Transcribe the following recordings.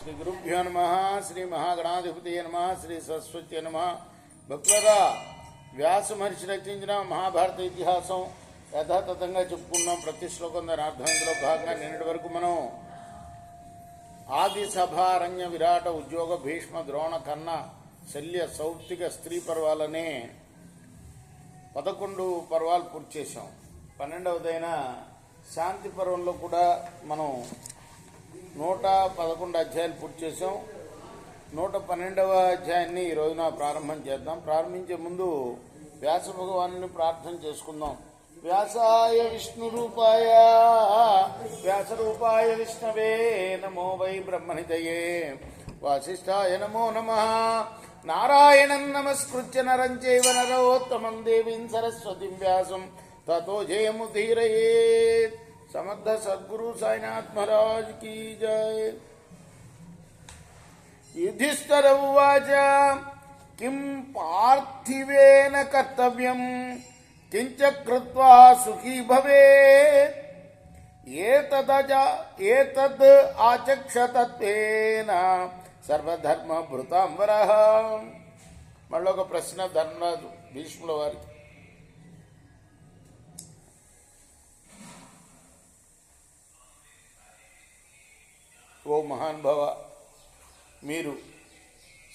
శ్రీ గురుభ్యో నమ. శ్రీ మహాగణాధిపతి నమ. శ్రీ సరస్వతి నమ. భక్తులరా, వ్యాస మహర్షి రచించిన మహాభారత ఇతిహాసం యథాతథంగా చెప్పుకున్నాం. ప్రతి శ్లోకం దాని అర్థం ఇందులో భాగంగా నిన్నటి వరకు మనం ఆది సభారణ్య విరాట ఉద్యోగ భీష్మ ద్రోణ కన్న శల్య సౌప్తిక స్త్రీ పర్వాలనే 11 పర్వాలు పూర్తి చేశాం. 12వదైన శాంతి పర్వంలో కూడా మనం 111 అధ్యాయాలు పూర్తి చేసాం. 112వ అధ్యాయాన్ని ఈ రోజున ప్రారంభం చేద్దాం. ప్రారంభించే ముందు వ్యాస భగవాను ప్రార్థన చేసుకుందాం. వ్యాసాయ విష్ణు రూపాయ వ్యాస రూపాయ విష్ణవే నమో వై బ్రహ్మనితయే వాసిష్ఠాయ నమో నమః. నారాయణం నమస్కృత్య నరం చైవ నరోత్తమం దేవీం సరస్వతిం వ్యాసం తతో జయముదీరయేత్. సమర్థ సద్గురు సాయినాథ్ మహారాజ్ కీ జయ. యుధిష్ఠిర ఉవాచ కిం పార్థివేన కర్తవ్యం కించ కృత్వా సుఖీ భవేత్ ఏతద్ ఆచక్షతత్వేన సర్వధర్మ భృతాంబరః. మళ్ళీ ఒక ప్రశ్న ధర్మరాజు భీష్ముల వారికి. ఓ మహానుభావ, మీరు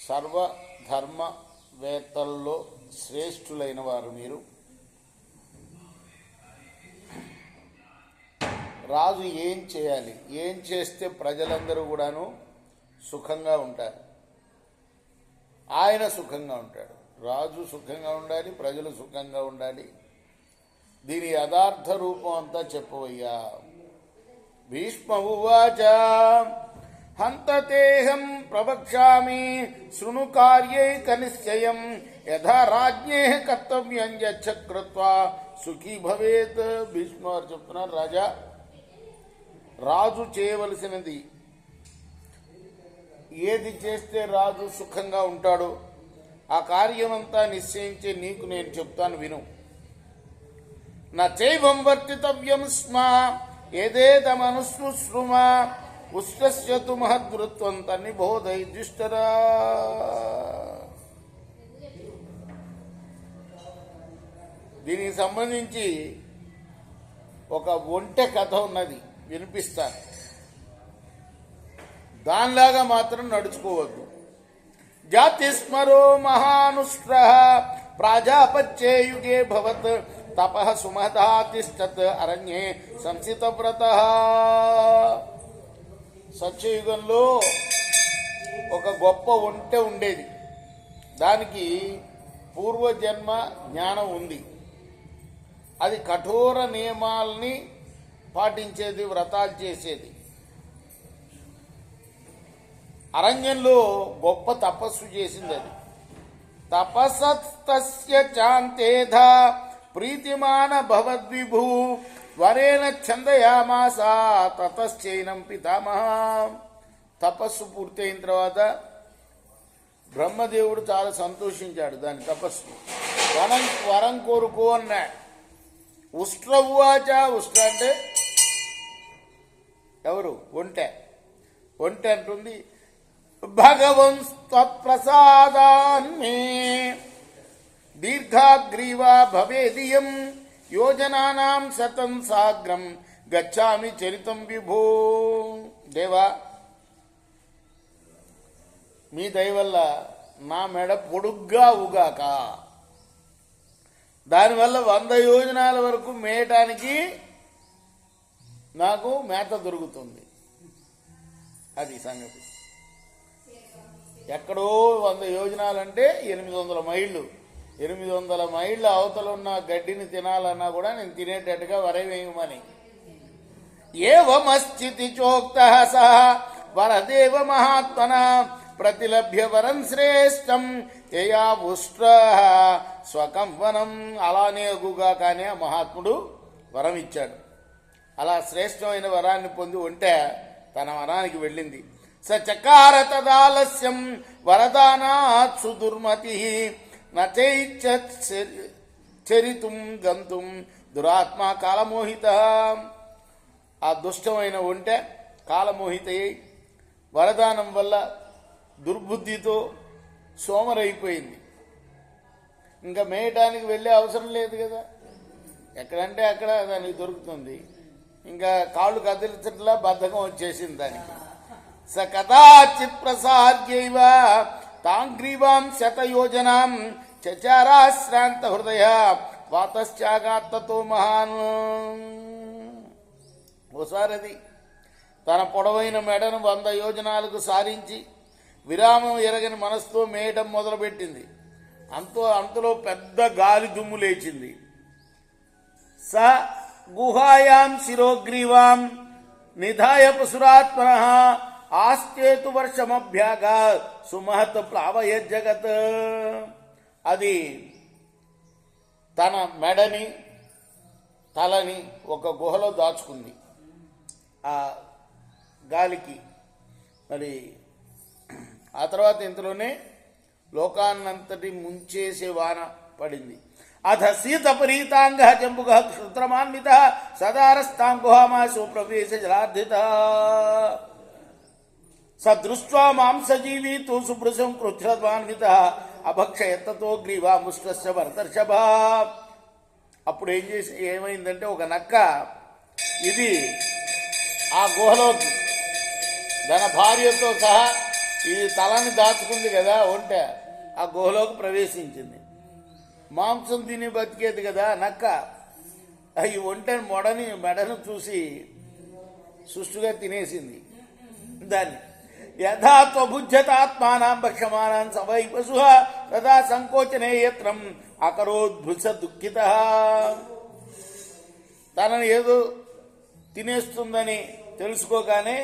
సర్వధర్మవేత్తల్లో శ్రేష్ఠులైన వారు. మీరు రాజు ఏం చేయాలి, ఏం చేస్తే ప్రజలందరూ కూడాను సుఖంగా ఉంటారు, ఆయన సుఖంగా ఉంటాడు. రాజు సుఖంగా ఉండాలి, ప్రజలు సుఖంగా ఉండాలి. దీని యథార్థ రూపం అంతా చెప్పవయ్యా. భీష్మ ఉవాచ హంతతేహం ప్రవక్ష్యామి శృణు కార్యైక నిశ్చయం యథా రాజ్ఞే కర్తవ్యం యచ్చ కృత్వా సుఖీ భవేత్. భీష్మ వారు చెప్తున్నారు, రాజా, రాజు చేయవలసినది ఏది చేస్తే రాజు సుఖంగా ఉంటాడో ఆ కార్యమంతా నిశ్చయించే నీకు నేను చెప్తాను, విను. నైవం వర్తితవ్యం స్మ ఏదేదమనుశృమ ఉష్ట్రస్యతు మహద్వృత్వం తన్నిబోధ యుధిష్ఠిరా. దీనికి సంబంధించి ఒక ఒంటె కథ ఉన్నది, వినిపిస్తాను. దానిలాగా మాత్రం నడుచుకోవద్దు. జాతిస్మరో మహానుష్ట్రః ప్రాజాపత్యేయుగే భవత్ తపః సుమధాతిష్టత్ అరణ్యే సంసితవ్రతః. సత్యయుగంలో ఒక గొప్ప ఒంటె ఉండేది. దానికి పూర్వజన్మ జ్ఞానం ఉంది. అది కఠోర నియమాల్ని పాటించేది, వ్రతాలు చేసేది. అరణ్యంలో గొప్ప తపస్సు చేసింది. అది తపసస్తస్య చాంతేధ ప్రీతిమాన భవద్విభూ వరేణ ఛందయామాస తతశ్చైనం పితామహ. తపస్సు పూర్తయిన తర్వాత బ్రహ్మదేవుడు చాలా సంతోషించాడు దాని తపస్సు. వరం కోరుకో అన్నాడు. ఉష్ట్ర ఉవాచ. ఉష్ట్ర అంటే ఎవరు? ఒంటె. ఒంటె అంటుంది, భగవన్ త్వత్ప్రసాదాన్మే దీర్ఘాగ్రీవా భవేదియం యోజనానాం శతం సాగ్రం గచ్చామి చరితం విభో. దేవా, మీ దయ వల్ల నా మెడ పొడుగ్గా ఉగాక, దానివల్ల 100 యోజనాల వరకు మేయటానికి నాకు మేత దొరుకుతుంది. అది సంగతి. ఎక్కడో 100 యోజనాలంటే 800 మైళ్ళు. 800 మైళ్ళ అవతల ఉన్న గడ్డిని తినాలన్నా కూడా నేను తినేటట్టుగా వరవేయమని. ఏవమస్థితి చోక్తః సహ వరదేవ మహాత్మన ప్రతిలభ్య వరం శ్రేష్టం యయా ఉష్ట్రః స్వకం వనం. అలానే అగుగా కానీ ఆ మహాత్ముడు వరం ఇచ్చాడు. అలా శ్రేష్టమైన వరాన్ని పొంది ఉంటే తన వనానికి వెళ్ళింది. స చకార తదాలస్యం వరదానాత్ సుదుర్మతి నచరితుం గంతుం దురాత్మ కాలమోహిత. ఆ దుష్టమైన ఒంటె కాలమోహితయ్యి వరదానం వల్ల దుర్బుద్ధితో సోమరైపోయింది. ఇంకా మేయటానికి వెళ్ళే అవసరం లేదు కదా, ఎక్కడంటే అక్కడ దానికి దొరుకుతుంది. ఇంకా కాళ్ళు కదిలించట్లా బద్ధకం వచ్చేసింది దానికి. స కదాచిత్ ప్రసాద్యైవ తాంగ్రీవాం శతయోజనాం చచారాశ్రాంత హృదయ వాతశ్చాగాత్తతో మహాన్. ఓసారి అది తన పొడవైన మెడను 100 యోజనాలకు సారించి విరామం ఎరగని మనసుతో మేయటం మొదలుపెట్టింది. అంతలో పెద్ద గాలి దుమ్ము లేచింది. స గుహాయాం శిరోగ్రీవాం నిధాయ పశురాత్మన ఆస్తేతు వర్షమభ్యాగ సుమహత్ ప్లావయ జగత్. అది తన మెడని తలని ఒక గుహలో దాచుకుంది. ఆ గాలికి మరి ఆ తర్వాత ఇంతలోనే లోకాన్నంతటి ముంచేసే వాన పడింది. అథ శీతపరీతాంగ జంబుగ క్షుద్రమాన్విత సదారస్తాం గుహామాసు ప్రవేశ జలార్ధిత సదృష్ట్వా మాంసజీవి తు సుభృశం కృచ్ఛ్రద్వాన్విత అభక్షయత్తతో గ్రీవా ముష్కస్య భరతర్షభ. అప్పుడు ఏమైందంటే ఒక నక్క ఇది ఆ గుహలోకి తన భార్యతో సహా ఇది తలని దాచుకుంది కదా ఒంటె, ఆ గుహలోకి ప్రవేశించింది. మాంసం తిని బతికేది కదా నక్క, ఈ ఒంటెని మెడను చూసి సుష్టుగా తినేసింది దాన్ని. యథా త్వభుజ్యతాత్మానాం భక్షమానాం సవై పశు తదా సంకోచనే యత్నం అకరోద్భుస దుఃఖిత. తనని ఏదో తినేస్తుందని తెలుసుకోగానే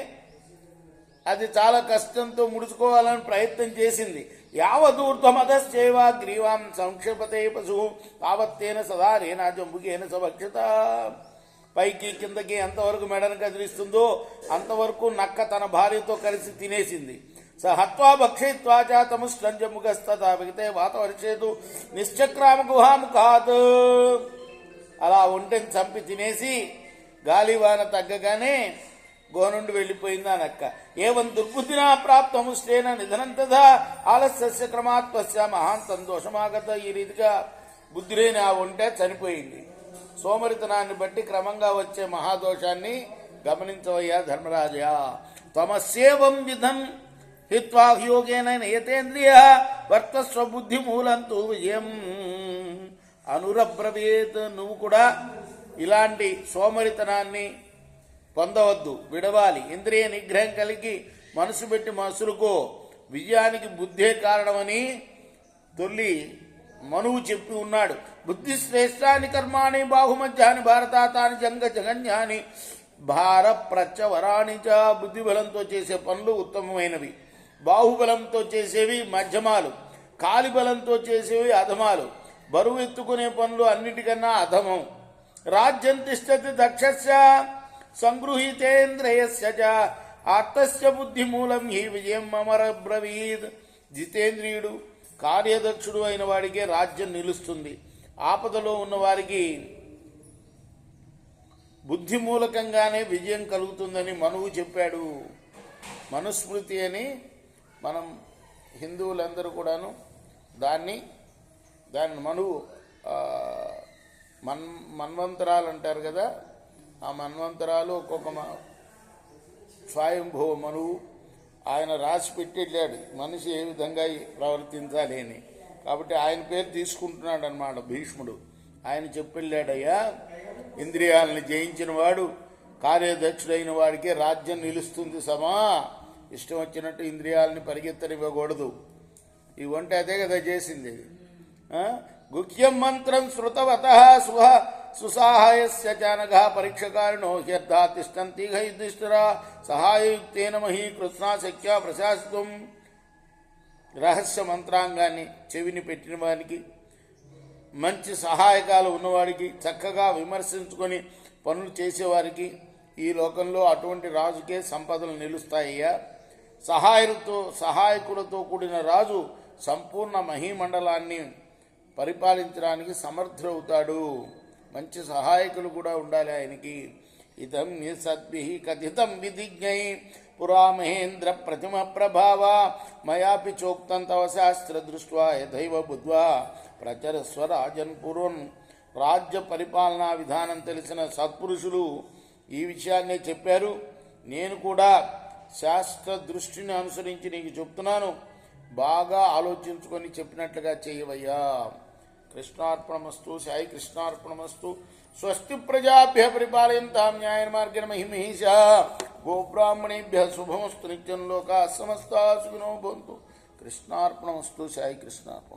అది చాలా కష్టంతో ముడుచుకోవాలని ప్రయత్నం చేసింది. యావదూర్ధ్వమదశ్చైవ గ్రీవాం సంక్షిపతే పశు తావత్తేన సదారేన జంబుకేన సభక్షత. పైకి కిందకి ఎంతవరకు మెడను కదిలిస్తుందో అంతవరకు నక్క తన భార్యతో కలిసి తినేసింది. స హత్వా భక్షయిత్వా చ తముష్ఠం జంబుకస్తథా విగతే వాతవర్షేతు నిశ్చక్రామ గుహాముఖాత్. అలా ఒంటెని చంపి తినేసి గాలివాన తగ్గగానే గుహ నుండి వెళ్ళిపోయింది ఆ నక్క. ఏవం దుర్బుద్ధినా ప్రాప్తముష్టేన నిధనం తథా ఆలస్య క్రమాత్మస్య మహాంతం దోషమాగత. ఈ రీతిగా బుద్ధి లేని ఆ ఒంటె చనిపోయింది. సోమరితనాన్ని బట్టి క్రమంగా వచ్చే మహాదోషాన్ని గమనించవయ్యా ధర్మరాజా. తమస్యేవం విధం హిత్వా యోగేన నియతేంద్రియ వర్తస్వ బుద్ధి మూలంతో విజయం అనురబ్రవేత్. నువ్వు కూడా ఇలాంటి సోమరితనాన్ని పొందవద్దు, విడవాలి. ఇంద్రియ నిగ్రహం కలిగి మనసు పెట్టి మనుషులకు విజయానికి బుద్ధే కారణమని తొల్లి మనువు చెప్పి ఉన్నాడు. బుద్ధి శ్రేష్టాని కర్మాణి బాహుమధ్యాని భారతాతాని జంగ జగన్యాని భార ప్రచవరాణి చ. బుద్ధిబలంతో చేసే పనులు ఉత్తమమైనవి, బాహుబలంతో చేసేవి మధ్యమాలు, కాలిబలంతో చేసేవి అధమాలు. బరువు ఎత్తుకునే పనులు అన్నిటికన్నా అధమం. రాజ్యం తిష్టతి దక్షస్య సంగృహీతేంద్రియస్య చ ఆర్తస్య బుద్ధి మూలం హి విజయం అమర బ్రవీద్. జితేంద్రియుడు కార్యదక్షుడు అయిన వాడికే రాజ్యం నిలుస్తుంది. ఆపదలో ఉన్న వారికి బుద్ధి మూలకంగానే విజయం కలుగుతుందని మనువు చెప్పాడు. మనుస్మృతి అని మనం హిందువులందరూ కూడాను దాన్ని మనువు మన్వంతరాలు అంటారు కదా, ఆ మన్వంతరాలు ఒక్కొక్క స్వయంభవ మనువు ఆయన రాసి పెట్టెళ్ళాడు మనిషి ఏ విధంగా ప్రవర్తించాలి అని. కాబట్టి ఆయన పేరు తీసుకుంటున్నాడు అన్నమాట భీష్ముడు. ఆయన చెప్పెళ్ళాడయ్యా, ఇంద్రియాలను జయించిన వాడు కార్యదక్షుడైన వాడికే రాజ్యం నిలుస్తుంది సమా. ఇష్టం వచ్చినట్టు ఇంద్రియాలని పరిగెత్తనివ్వకూడదు. ఈ వంట అదే కదా చేసింది. గుహ్యం మంత్రం శృతవత సుసాహాయస్య చానఘ పరీక్షకారిణో హ్యర్థా తిష్టంతి యుధిష్ఠిరా సహాయయుక్తేన మహీ కృష్ణా శక్య ప్రశాసితం. రహస్య మంత్రాంగాన్ని చెవిని పెట్టిన వారికి, మంచి సహాయకాలు ఉన్నవాడికి, చక్కగా విమర్శించుకొని పనులు చేసేవారికి ఈ లోకంలో అటువంటి రాజుకే సంపదలు నిలుస్తాయ్యా. సహాయకులతో కూడిన రాజు సంపూర్ణ మహీమండలాన్ని పరిపాలించడానికి సమర్థుడవుతాడు. మంచి సహాయకులు కూడా ఉండాలి ఆయనకి. ఇదం నిసద్భి కథితం విధిజ్ఞై పురా మహేంద్ర ప్రతిమ ప్రభావ మయాపి చోక్తం తవ శాస్త్ర దృష్ట్యా యథైవ బుద్ధ్వా ప్రచరస్వ రాజన్ పూర్వం. రాజ్య పరిపాలనా విధానం తెలిసిన సత్పురుషులు ఈ విషయాన్నే చెప్పారు. నేను కూడా శాస్త్ర దృష్టిని అనుసరించి నీకు చెప్తున్నాను, బాగా ఆలోచించుకొని చెప్పినట్లుగా చేయవయ్యా. కృష్ణార్పణమస్తు. సాయి కృష్ణార్పణమస్తు. స్వస్తి ప్రజాభ్య పరిపాలయంతాం న్యాయ మార్గేణ మహిమహీషా. గోబ్రాహ్మణేభ్య శుభమస్తు. నిత్యం లోకా సమస్తా సుఖినో భవంతు. కృష్ణార్పణమస్తు. సాయి కృష్ణార్పణ.